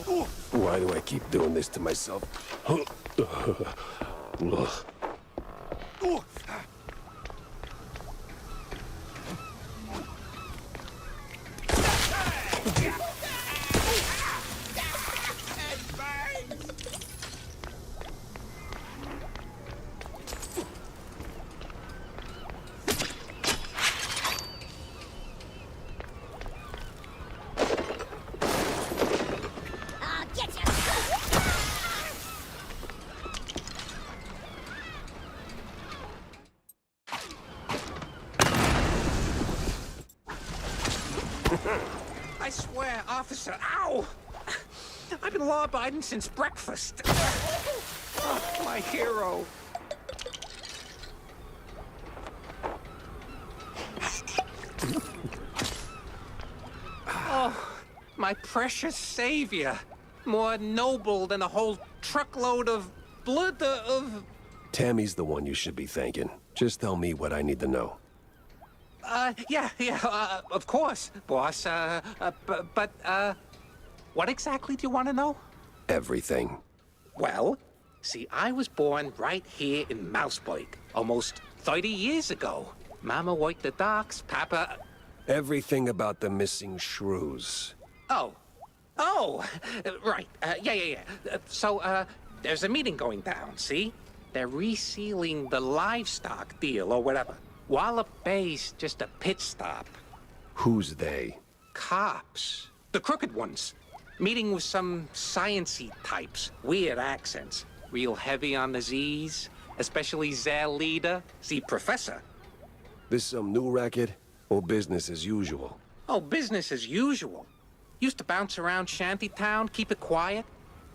Why do I keep doing this to myself? I swear, officer, ow! I've been law-abiding since breakfast. Oh, my hero. Oh, my precious savior. More noble than a whole truckload of blood of... Tammy's the one you should be thanking. Just tell me what I need to know. Of course, boss. What exactly do you want to know? Everything. Well, see, I was born right here in MousePIF, almost 30 years ago. Mama worked the docks, Papa... Everything about the missing shrews. Oh, right, yeah. So, there's a meeting going down, see? They're resealing the livestock deal or whatever. Wallop Bay's just a pit stop. Who's they? Cops. The crooked ones. Meeting with some science-y types. Weird accents. Real heavy on the Z's. Especially their leader, the professor. This some new racket? Or business as usual? Oh, business as usual. Used to bounce around Shantytown, keep it quiet.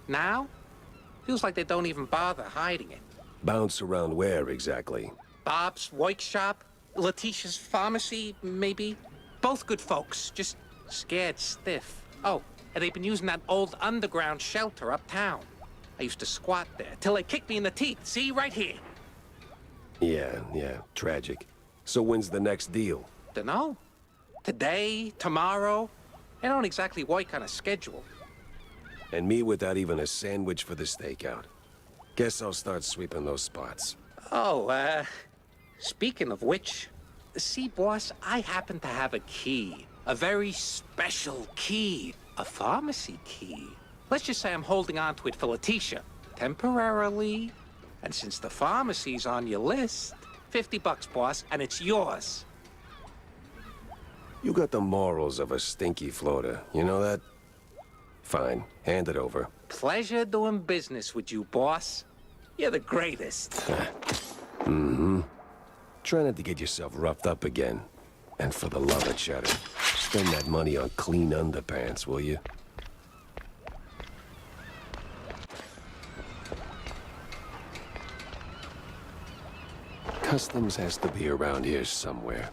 Now? Feels like they don't even bother hiding it. Bounce around where exactly? Bob's workshop, Letitia's pharmacy, maybe. Both good folks, just scared stiff. Oh, and they've been using that old underground shelter uptown. I used to squat there till they kicked me in the teeth. See, right here. Yeah, tragic. So when's the next deal? Dunno. Today, tomorrow. They don't exactly work on a schedule. And me without even a sandwich for the stakeout. Guess I'll start sweeping those spots. Oh, speaking of which, see, boss, I happen to have a key. A very special key. A pharmacy key. Let's just say I'm holding on to it for Letitia. Temporarily. And since the pharmacy's on your list, $50, boss, and it's yours. You got the morals of a stinky floater, you know that? Fine, hand it over. Pleasure doing business with you, boss. You're the greatest. Mm-hmm. Try not to get yourself roughed up again. And for the love of cheddar, spend that money on clean underpants, will you? Customs has to be around here somewhere.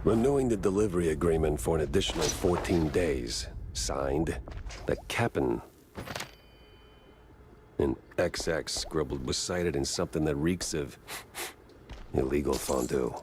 Renewing the delivery agreement for an additional 14 days. Signed, the Cap'n. And XX scribbled was cited in something that reeks of illegal fondue.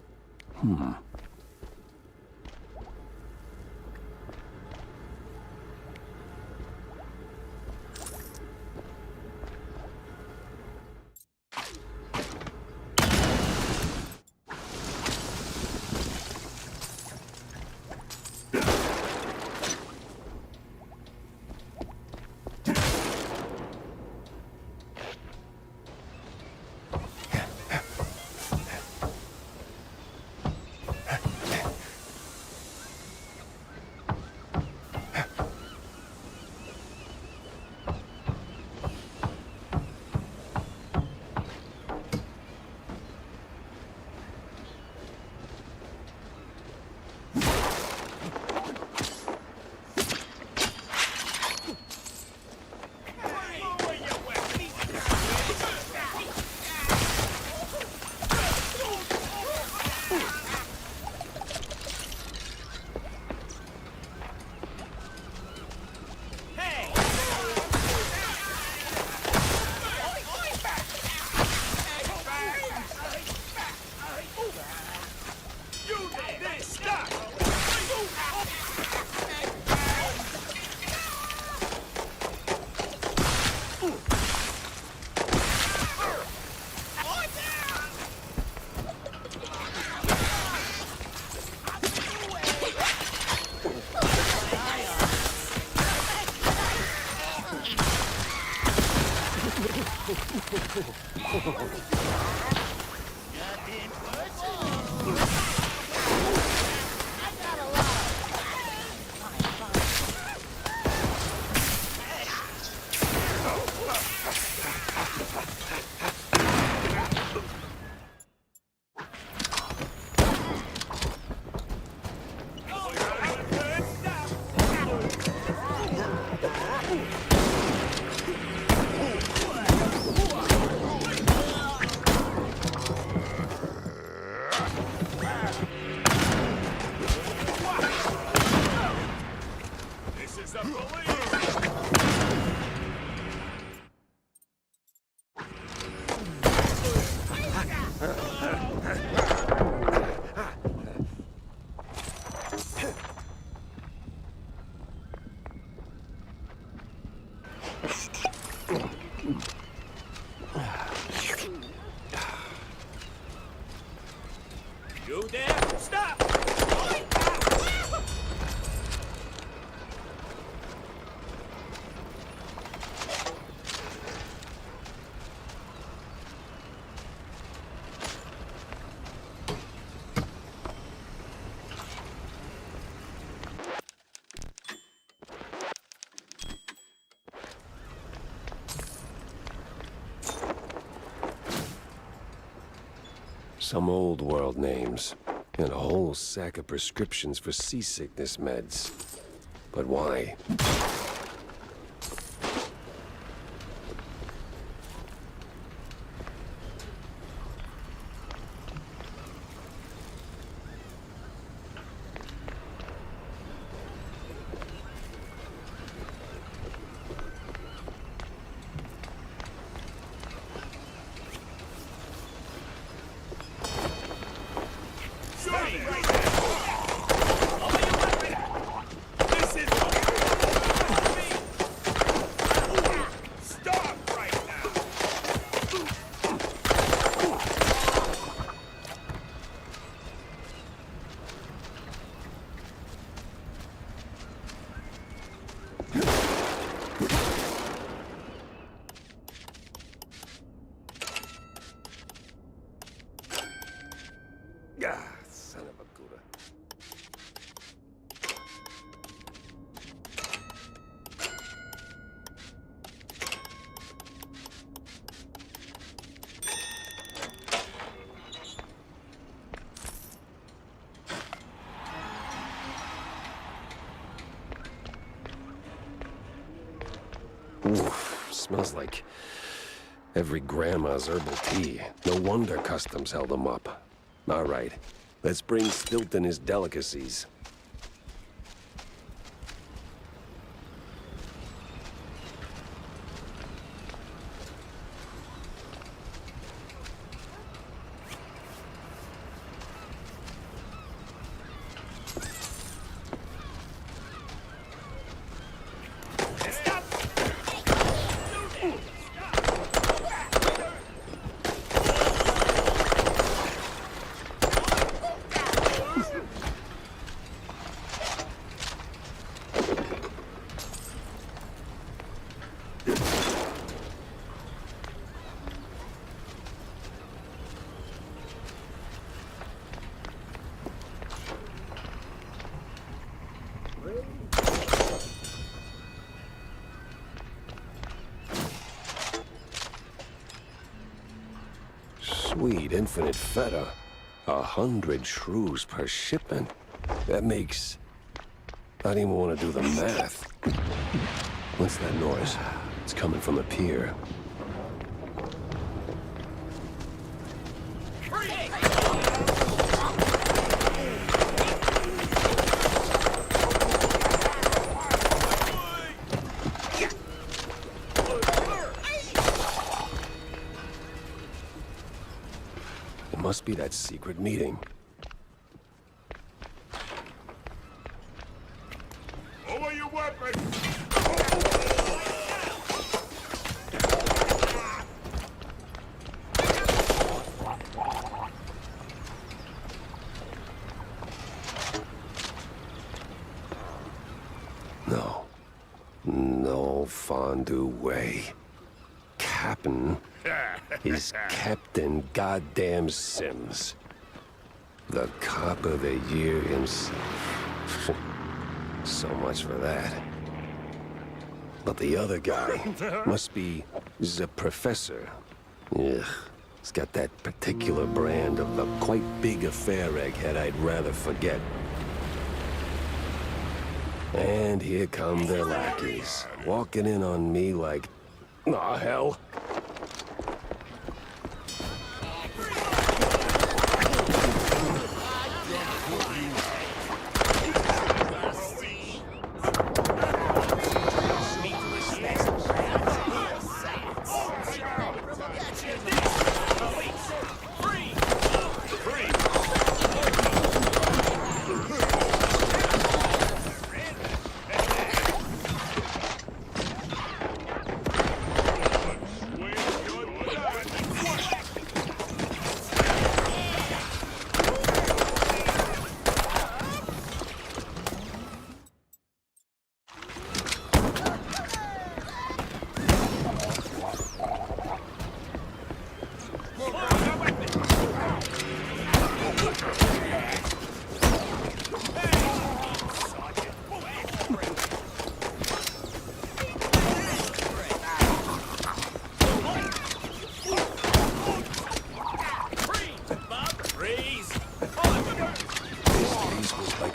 You there? Stop! Some old world names, and a whole sack of prescriptions for seasickness meds. But why? Son of a Gouda. Oof, smells like every grandma's herbal tea. No wonder customs held them up. All right, Let's bring Stilton his delicacies. Sweet infinite feta. 100 shrews per shipment. That makes... I don't even want to do the math. What's that noise? It's coming from a pier. It must be that secret meeting. Over your weapon! No. No fondue way. Captain is Captain Goddamn Sims. The cop of the year himself. So much for that. But the other guy must be the professor. Ugh. He's got that particular brand of the quite big affair egghead I'd rather forget. And here come their lackeys, walking in on me like, aw, hell.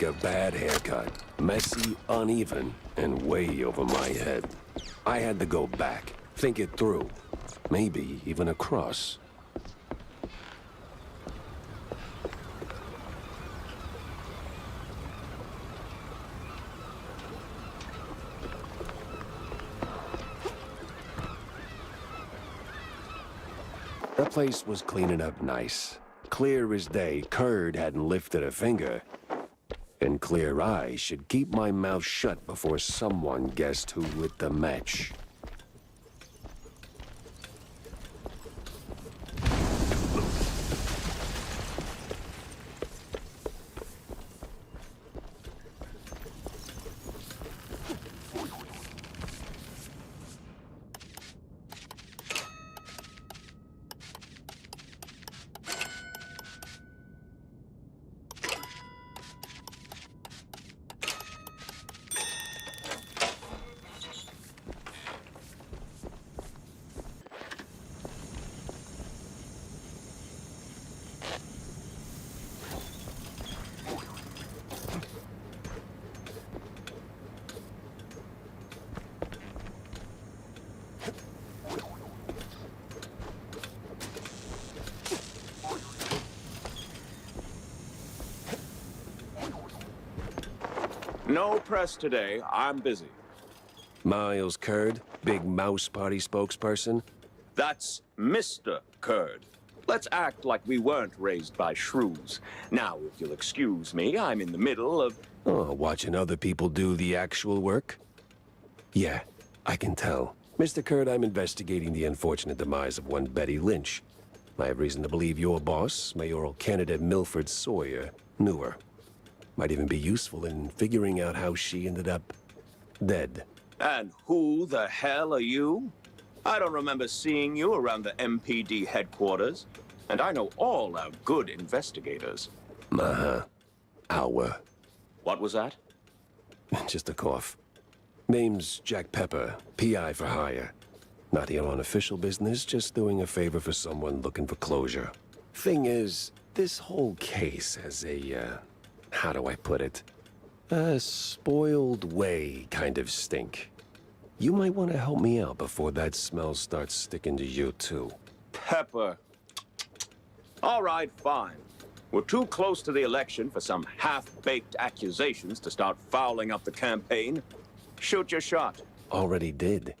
A bad haircut. Messy, uneven, and way over my head. I had to go back, think it through. Maybe even across. That place was cleaning up nice. Clear as day, Curd hadn't lifted a finger. And clear eyes should keep my mouth shut before someone guessed who lit the match. No press today. I'm busy. Miles Curd, big mouse party spokesperson. That's Mr. Curd. Let's act like we weren't raised by shrews. Now, if you'll excuse me, I'm in the middle of... Oh, watching other people do the actual work? Yeah, I can tell. Mr. Curd, I'm investigating the unfortunate demise of one Betty Lynch. I have reason to believe your boss, mayoral candidate Milford Sawyer, knew her. Might even be useful in figuring out how she ended up dead. And who the hell are you? I don't remember seeing you around the MPD headquarters. And I know all our good investigators. Uh-huh. Our. What was that? Just a cough. Name's Jack Pepper, PI for hire. Not here on official business, just doing a favor for someone looking for closure. Thing is, this whole case has a, how do I put it? A spoiled way kind of stink. You might want to help me out before that smell starts sticking to you, too. Pepper. All right, fine. We're too close to the election for some half-baked accusations to start fouling up the campaign. Shoot your shot. Already did.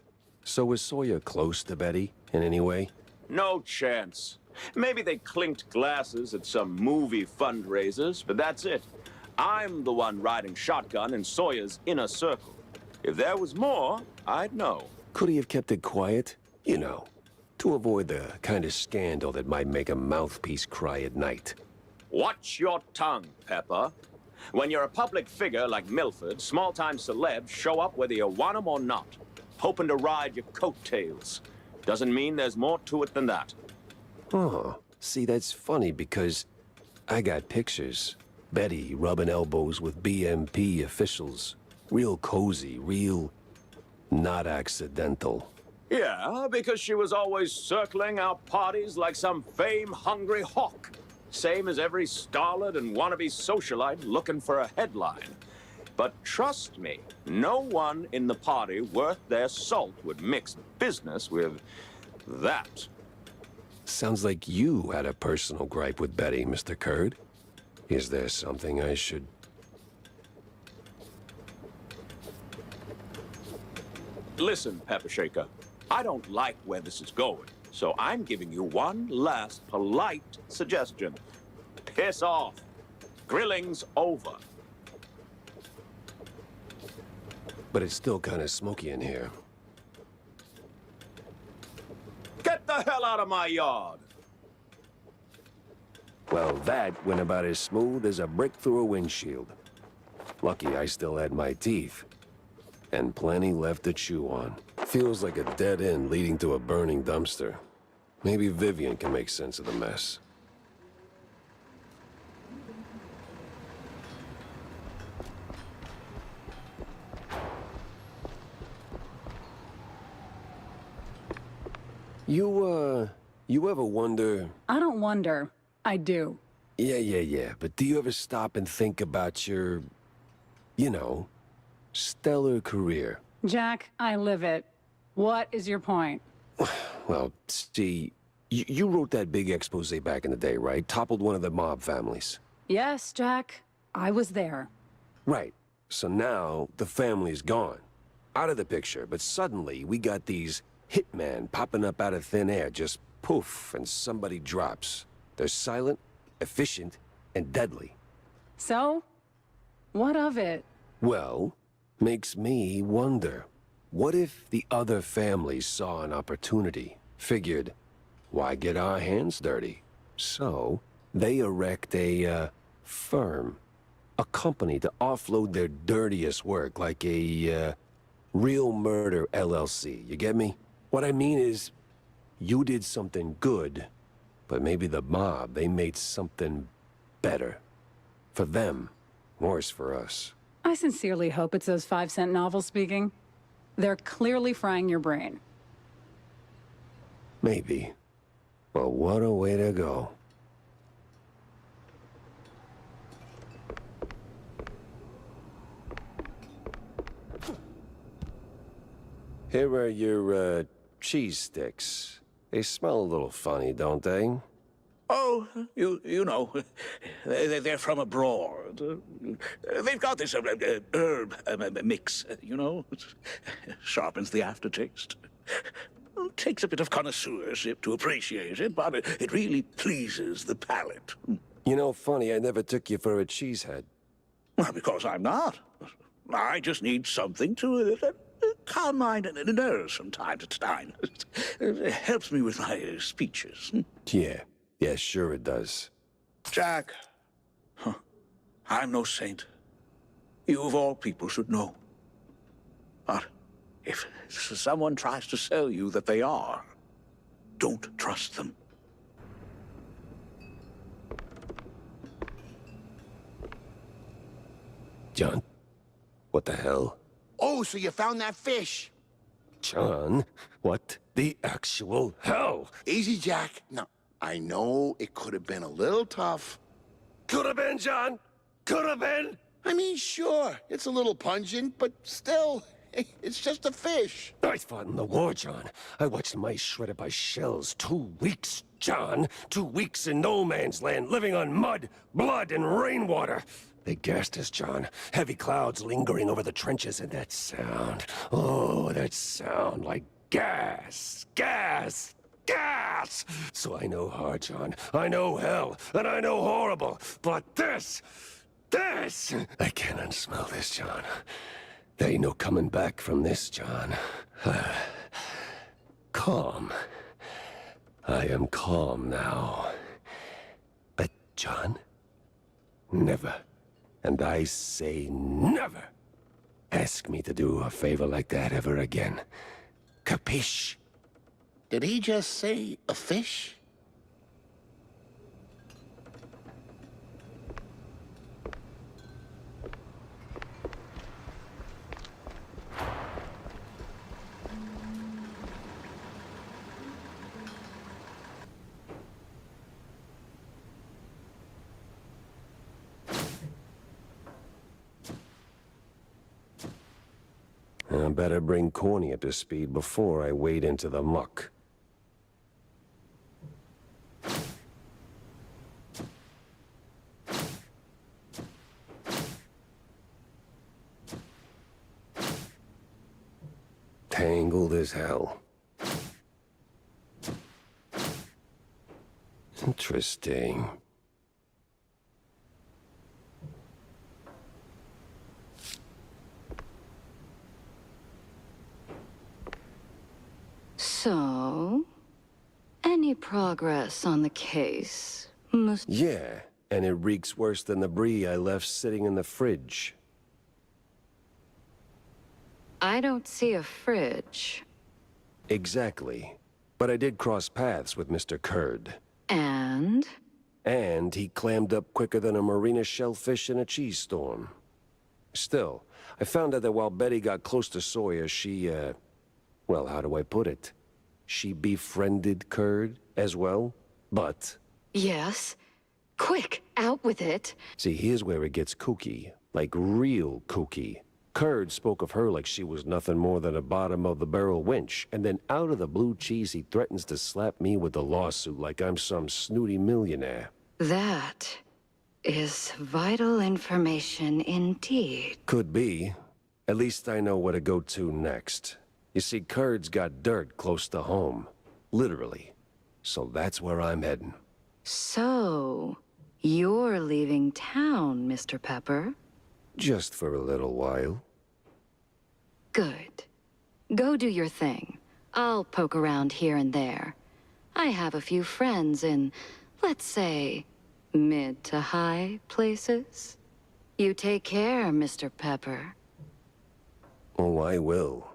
So was Sawyer close to Betty in any way? No chance. Maybe they clinked glasses at some movie fundraisers, but that's it. I'm the one riding shotgun in Sawyer's inner circle. If there was more, I'd know. Could he have kept it quiet? You know, to avoid the kind of scandal that might make a mouthpiece cry at night. Watch your tongue, Pepper. When you're a public figure like Milford, small-time celebs show up whether you want them or not, hoping to ride your coattails. Doesn't mean there's more to it than that. Oh, see, that's funny because I got pictures. Betty rubbing elbows with BMP officials. Real cozy, real not accidental. Yeah, because she was always circling our parties like some fame-hungry hawk. Same as every starlet and wannabe socialite looking for a headline. But trust me, no one in the party worth their salt would mix business with that. Sounds like you had a personal gripe with Betty, Mr. Curd. Is there something I should... Listen, Pepper Shaker, I don't like where this is going, so I'm giving you one last polite suggestion. Piss off. Grilling's over. But it's still kind of smoky in here. Get the hell out of my yard! Well, that went about as smooth as a brick through a windshield. Lucky I still had my teeth. And plenty left to chew on. Feels like a dead end leading to a burning dumpster. Maybe Vivian can make sense of the mess. You ever wonder... I don't wonder. I do. Yeah. But do you ever stop and think about your, you know, stellar career? Jack, I live it. What is your point? Well, see, you wrote that big expose back in the day, right? Toppled one of the mob families. Yes, Jack. I was there. Right. So now the family's gone. Out of the picture, but suddenly we got these hitmen popping up out of thin air, just poof, and somebody drops. They're silent, efficient, and deadly. So? What of it? Well, makes me wonder. What if the other families saw an opportunity, figured, why get our hands dirty? So, they erect a, firm. A company to offload their dirtiest work, like a, Real Murder LLC. You get me? What I mean is, you did something good, but maybe the mob, they made something better. For them, worse for us. I sincerely hope it's those 5-cent novels speaking. They're clearly frying your brain. Maybe. But what a way to go. Here are your, cheese sticks. They smell a little funny, don't they? Oh, you know, they're from abroad. They've got this herb mix, you know. Sharpens the aftertaste. Takes a bit of connoisseurship to appreciate it, but it really pleases the palate. You know, funny, I never took you for a cheesehead. Well, because I'm not. I just need something to calm my nerves from time to time. It helps me with my speeches. Yeah, sure it does. Jack, I'm no saint. You of all people should know. But if someone tries to sell you that they are, don't trust them. John, what the hell? Oh, so you found that fish? John, what the actual hell? Easy, Jack. No, I know it could have been a little tough. Could have been, John. Could have been. I mean, sure, it's a little pungent, but still, it's just a fish. I fought in the war, John. I watched mice shredded by shells. 2 weeks, John. 2 weeks in no man's land, living on mud, blood, and rainwater. They gassed us, John. Heavy clouds lingering over the trenches, and that sound. Oh, that sound like gas. Gas. Gas! So I know hard, John. I know hell, and I know horrible. But this! I can't unsmell this, John. There ain't no coming back from this, John. Calm. I am calm now. But, John, never, and I say never, ask me to do a favor like that ever again. Capiche? Did he just say a fish? I better bring Corny up to speed before I wade into the muck. Tangled as hell. Interesting. So, any progress on the case, Yeah, and it reeks worse than the brie I left sitting in the fridge. I don't see a fridge. Exactly. But I did cross paths with Mr. Curd. And? And he clammed up quicker than a marina shellfish in a cheese storm. Still, I found out that while Betty got close to Sawyer, she, well, how do I put it? She befriended Curd as well, but... Yes. Quick, out with it. See, here's where it gets kooky. Like real kooky. Curd spoke of her like she was nothing more than a bottom-of-the-barrel winch, and then out of the blue cheese he threatens to slap me with the lawsuit like I'm some snooty millionaire. That is vital information indeed. Could be. At least I know where to go to next. You see, Curd's got dirt close to home. Literally. So that's where I'm heading. So, you're leaving town, Mr. Pepper? Just for a little while. Good. Go do your thing. I'll poke around here and there. I have a few friends in, let's say, mid to high places. You take care, Mr. Pepper. Oh, I will.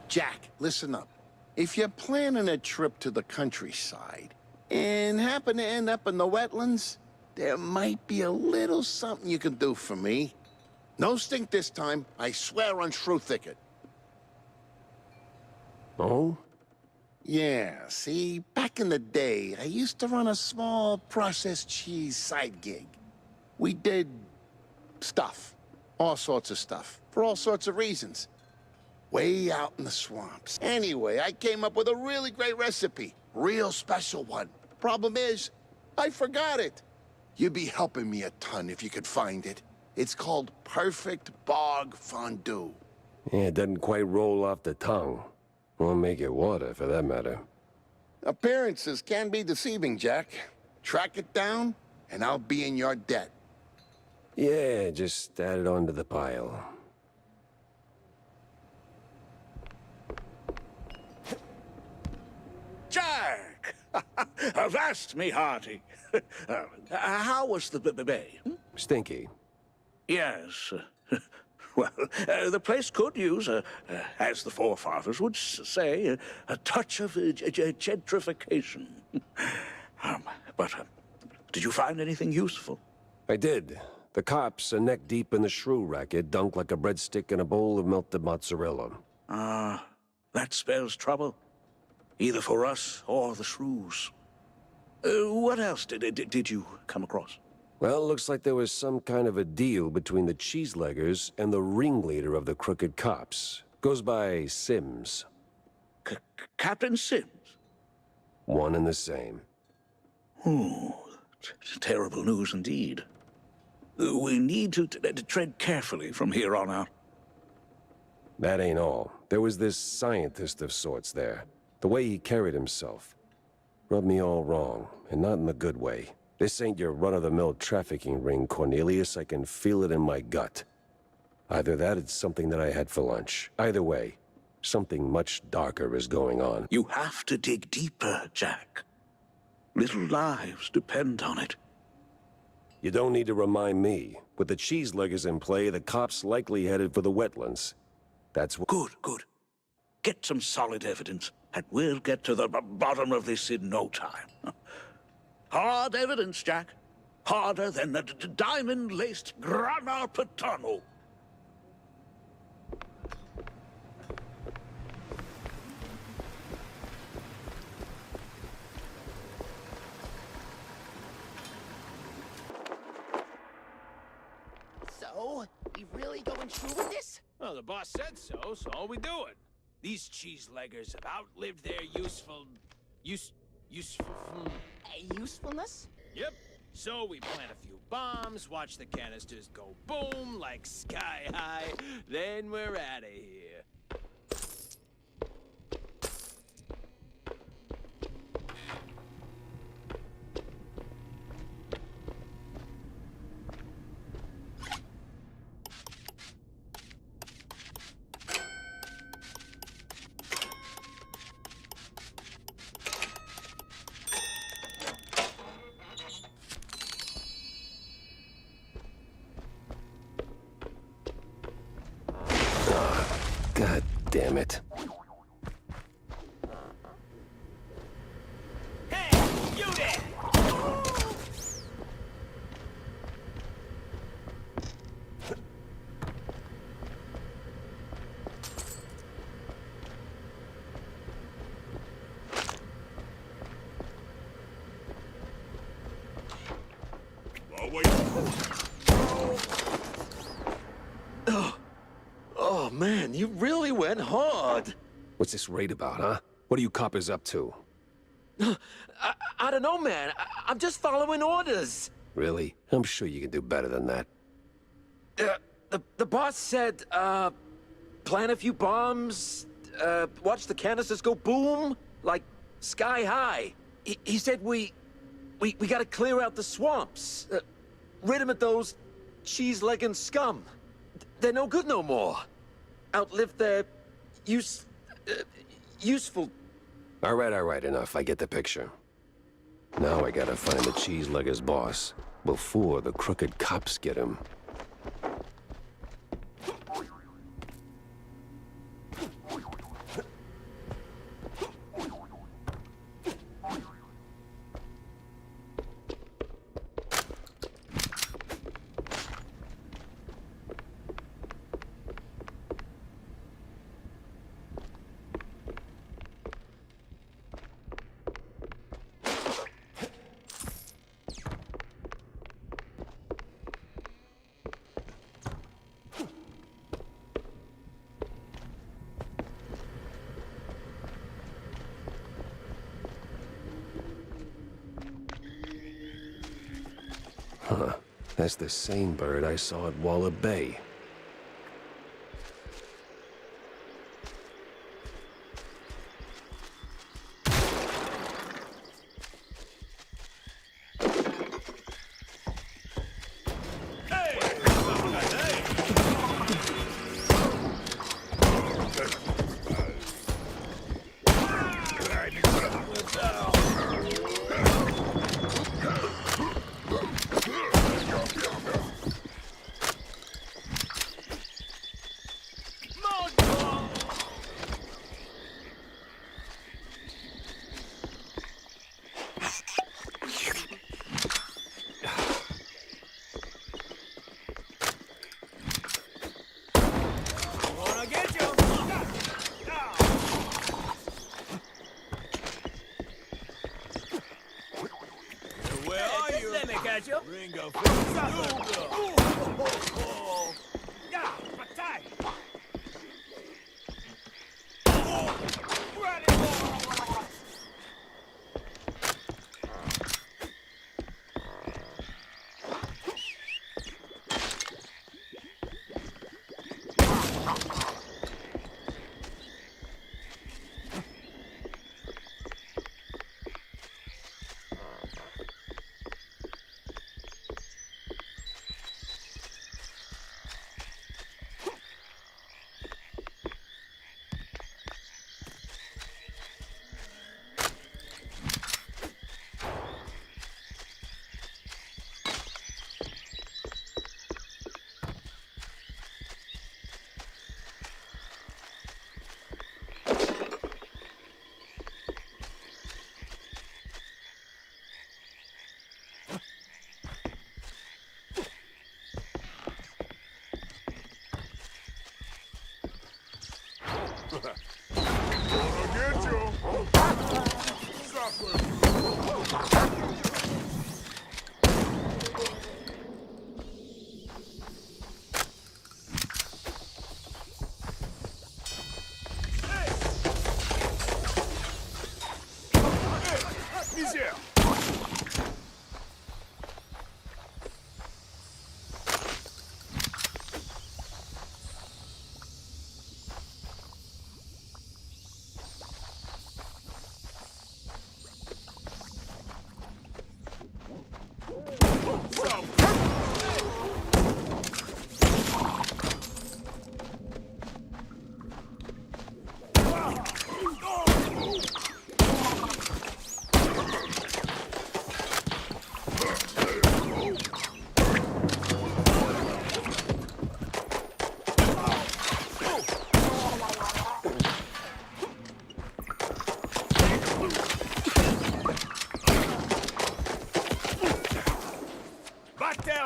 Jack, listen up. If you're planning a trip to the countryside and happen to end up in the wetlands, there might be a little something you can do for me. No stink this time. I swear on Shrew Thicket. Oh? Yeah, see, back in the day, I used to run a small processed cheese side gig. We did stuff. All sorts of stuff, for all sorts of reasons. Way out in the swamps. Anyway, I came up with a really great recipe. Real special one. Problem is, I forgot it. You'd be helping me a ton if you could find it. It's called Perfect Bog Fondue. Yeah, it doesn't quite roll off the tongue. Or make it water, for that matter. Appearances can be deceiving, Jack. Track it down, and I'll be in your debt. Yeah, just add it onto the pile. Jack! Avast me hearty. How was the bay? Stinky. Yes. Well, the place could use, as the forefathers would say, a touch of gentrification. But did you find anything useful? I did. The cops are neck deep in the shrew racket, dunked like a breadstick in a bowl of melted mozzarella. Ah, that spells trouble. Either for us or the shrews. What else did you come across? Well, looks like there was some kind of a deal between the cheeseleggers and the ringleader of the crooked cops. Goes by Sims. Captain Sims? One and the same. Oh, terrible news indeed. We need to tread carefully from here on out. That ain't all. There was this scientist of sorts there. The way he carried himself. Rubbed me all wrong, and not in the good way. This ain't your run-of-the-mill trafficking ring, Cornelius. I can feel it in my gut. Either that, it's something that I had for lunch. Either way, something much darker is going on. You have to dig deeper, Jack. Little lives depend on it. You don't need to remind me. With the cheeseleggers in play, the cops likely headed for the wetlands. That's what... Good. Get some solid evidence, and we'll get to the bottom of this in no time. Hard evidence, Jack. Harder than the diamond-laced grana padano. So, we really going through with this? Well, the boss said so, so all we doing. These cheeseleggers have outlived their useful... Usefulness? Yep. So we plant a few bombs, watch the canisters go boom like sky high, then we're out of here. God damn it. Hey, you there! Oh, man, you really went hard. What's this raid about, huh? What are you coppers up to? I don't know, man. I'm just following orders. Really? I'm sure you can do better than that. The boss said, plant a few bombs, watch the canisters go boom, like sky high. He said we gotta clear out the swamps, rid 'em of those cheese-legging scum. They're no good no more. Outlived their useful... All right, enough. I get the picture. Now I gotta find the cheeseleggers' boss before the crooked cops get him. Huh. That's the same bird I saw at Waller Bay. Ringo,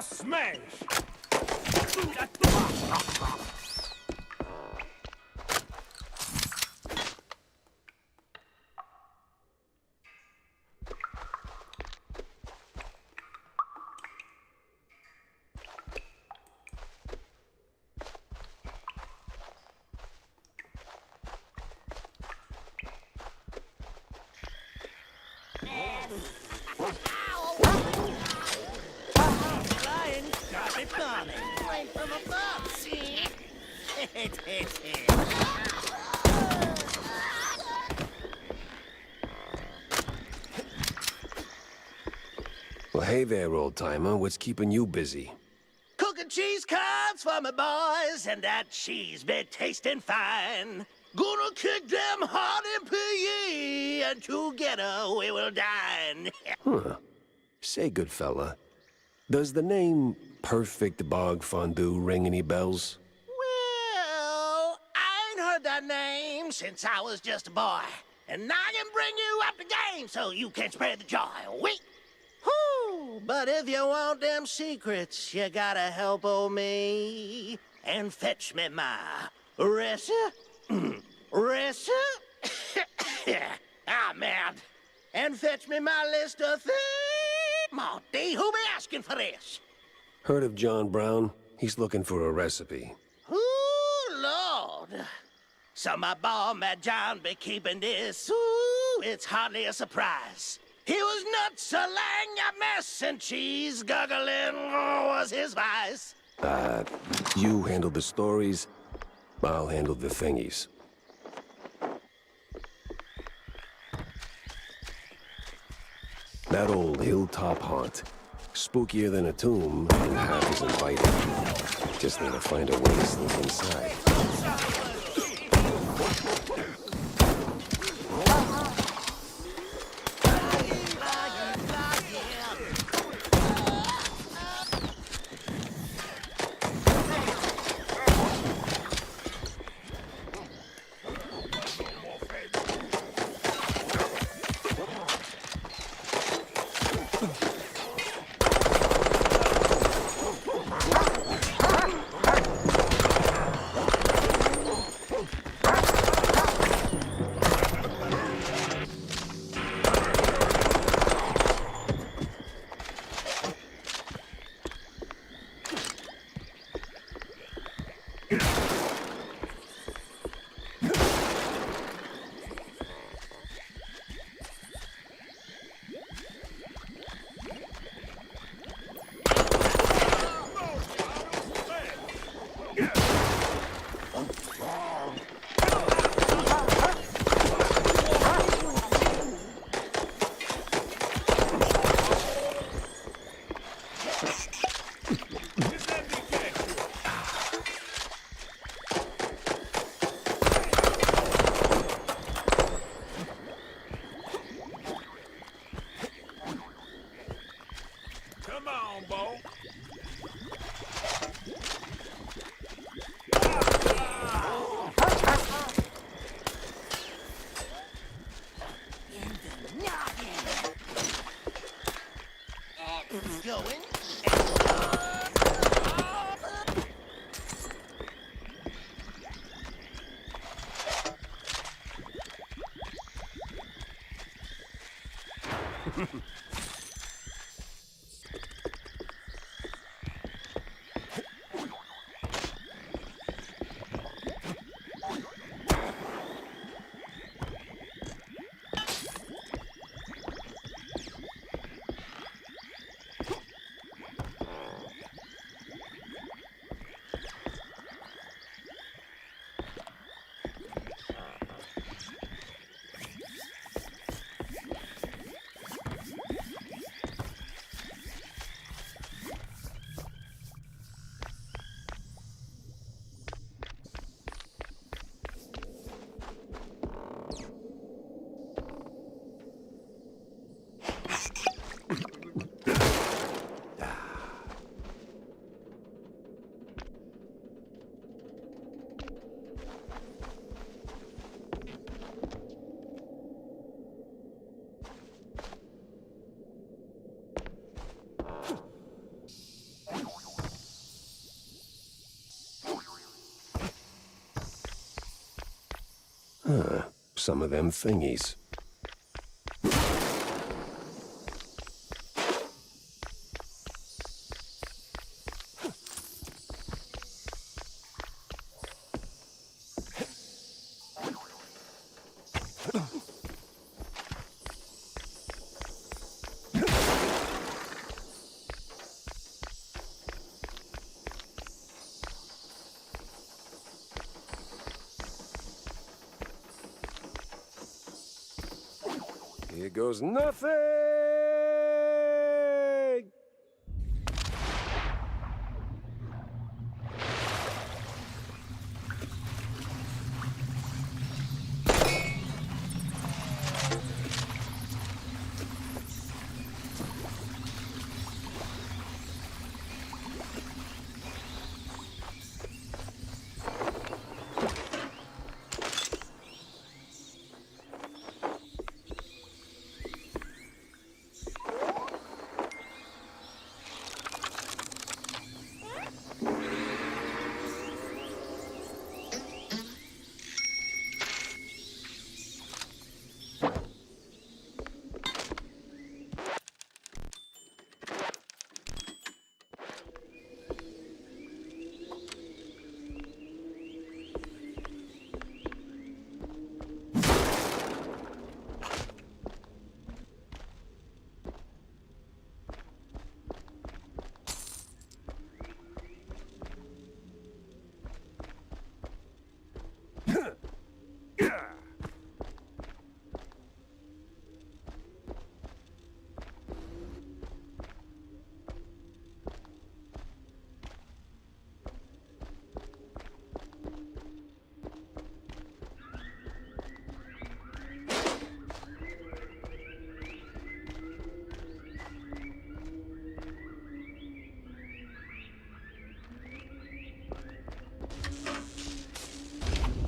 Smash! Right from above, see? Well, hey there, old-timer. What's keeping you busy? Cooking cheese curds for my boys, and that cheese be tasting fine. Gonna kick them hard in PE, and together we will dine. Huh. Say, good fella, does the name Perfect Bog Fondue ring any bells? Well, I ain't heard that name since I was just a boy. And I can bring you up to game so you can spread the joy. Wait. Whew. But if you want them secrets, you gotta help old me and fetch me my recipe. Ah, man. And fetch me my list of things. Monty, who be asking for this? Heard of John Brown? He's looking for a recipe. Ooh, Lord. So my boy, Mad John, be keeping this. Ooh, it's hardly a surprise. He was nuts, a lang a mess, and cheese guggling was his vice. You handle the stories, I'll handle the thingies. That old hilltop haunt. Spookier than a tomb, and half as inviting. Just need to find a way to sneak inside. Come on, Bo. Going. Some of them thingies. Here goes nothing!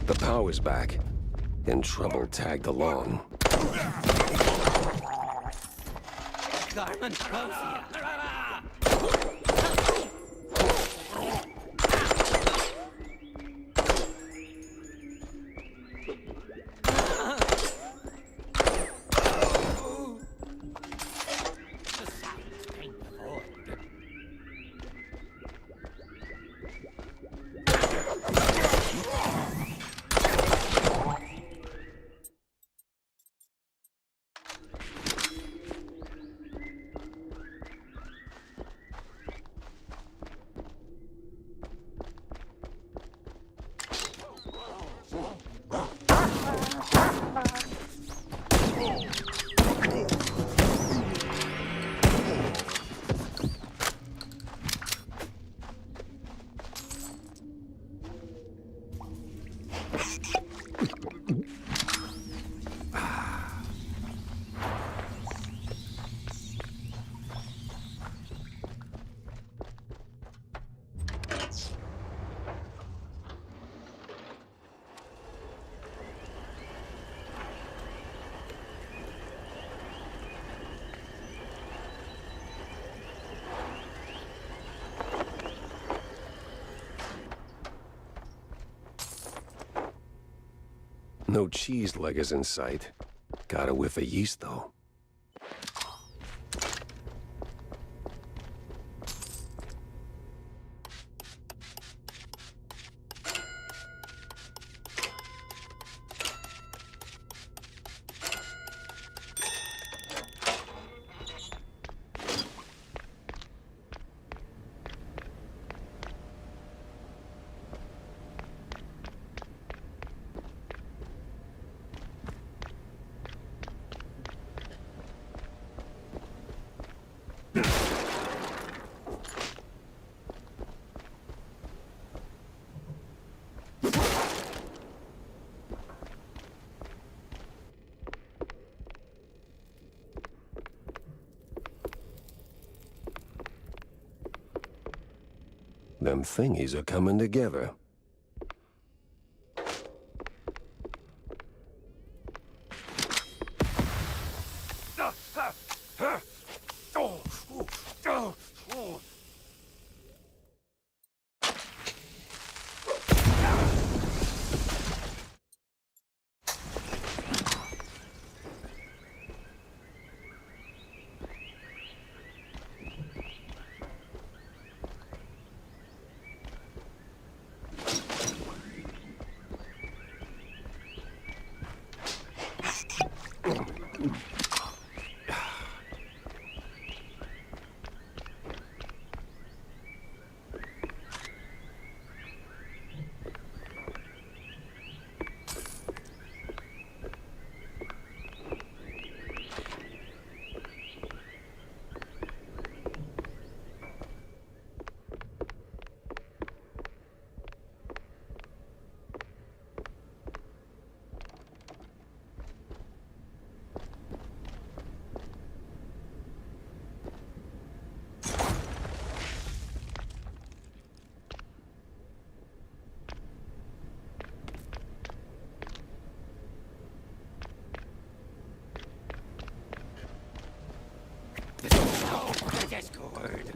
The power's back, and trouble tagged along. Garmin Trophy. No cheese leggers in sight. Got a whiff of yeast, though. Them thingies are coming together. Discord.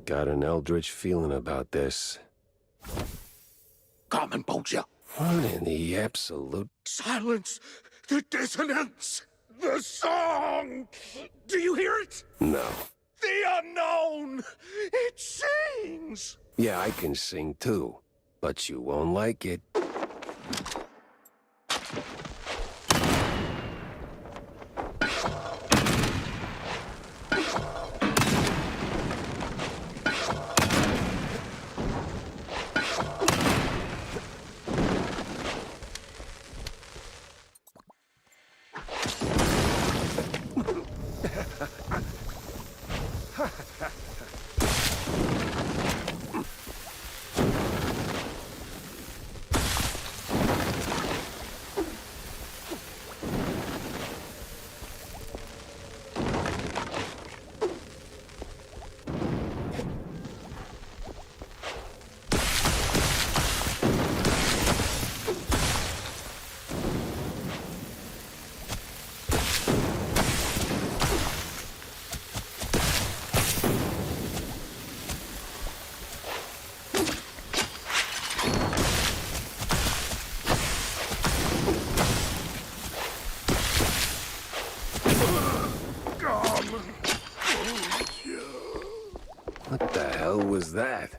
Got an eldritch feeling about this. Carmen Poacher. What in the absolute... Silence the dissonance. The song. Do you hear it? No. The unknown. It sings. Yeah, I can sing too, but you won't like it. was that?